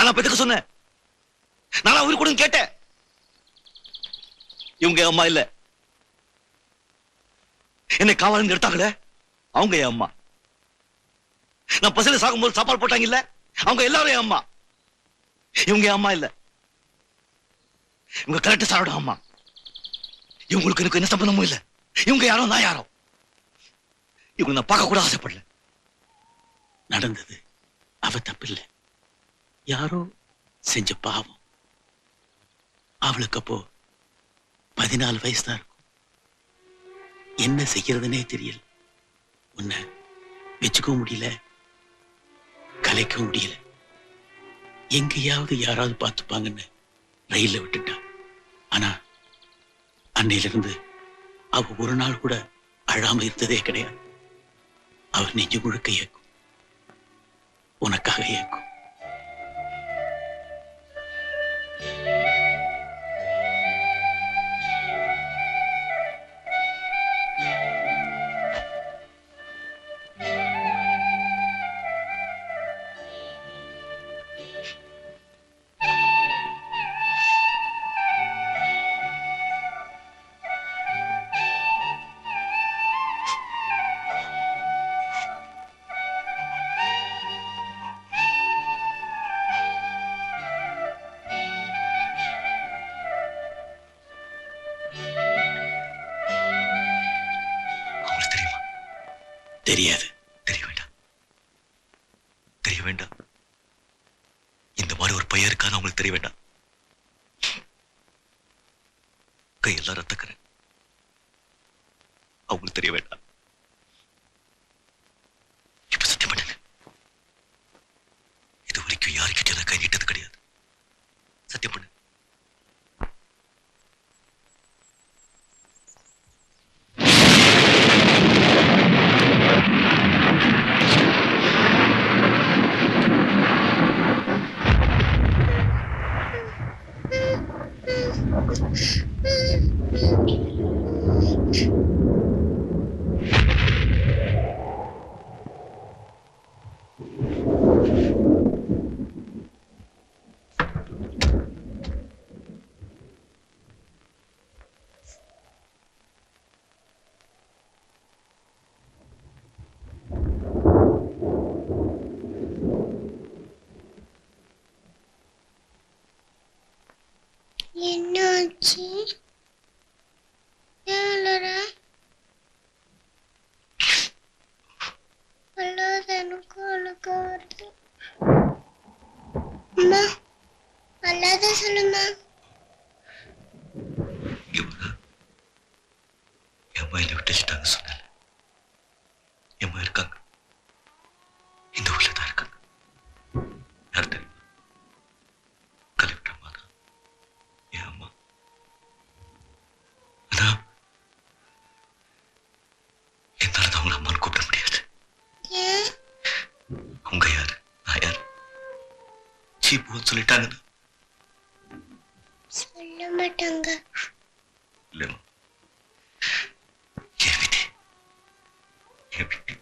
நானா பெத்துக்க சொன்னேன்? நானா உயிர் கொடுன்னு கேட்டேன்? இவங்க என் அம்மா இல்ல. என்னை காவலன்னு எடுத்தாங்களே அவங்க என் அம்மா. நான் பசில சாகும்போது சாப்பாடு போட்டாங்க இல்ல, அவங்க எல்லாரும் என் அம்மா. இவங்க என் அம்மா இல்ல. இவங்க கரெக்ட் சாரோட அம்மா. இவங்களுக்கு எனக்கு என்ன சம்பந்தமும் இல்ல. இவங்க யாரோ நான் யாரோ. இவங்க நான் பார்க்க கூட ஆசைப்படல. நடந்தது அவ தப்பில்லை, யாரோ செஞ்ச பாவம். அவளுக்கு அப்போ 14 வயசு தான் இருக்கும். என்ன செய்யறதுனே தெரியல. உன்னை வச்சுக்கவும் முடியல, கலைக்கவும் முடியல. எங்கேயாவது யாராவது பார்த்துப்பாங்கன்னு ரயில்ல விட்டுட்டா. ஆனா அன்னையிலிருந்து அவ ஒரு நாள் கூட அழாம இருந்ததே கிடையாது. அவர் நெஞ்சு முழுக்க ஏக்கும், உனக்காக ஏக்கும். தெரியாது. தெரிய வேண்டாம், தெரிய வேண்டாம். இந்த மாதிரி ஒரு பையன் இருக்கான்னு அவங்களுக்கு தெரிய வேண்டாம். கையெல்லாம் ரத்தக்கறேன், அவங்களுக்கு தெரிய வேண்டாம். இப்ப சத்தியம் பண்ணுங்க, இது வரைக்கும் யாருக்கிட்ட நான் கை நீட்டது கிடையாது. சத்தியம் பண்ணு. என்னாச்சு? எனக்கு அழுக வருது. அம்மா அல்லாத சொல்லுமா. என் மயில விட்டுட்டாங்க சொன்ன. என் மயில் இருக்காங்க, இந்த ஊர்ல தான் இருக்காங்க. யார் தெரியுமா? கலெக்டர் அம்மா தான் என் அம்மா. ஆனா என்னால அவங்கள அம்மான்னு கூப்பிட முடியாது. அவங்க யாரு, நான் யாரு? சீப்புன்னு சொல்லிட்டாங்கன்னா சொல்ல மாட்டாங்க. இல்லைம்மா, என் விதி, என் விதி.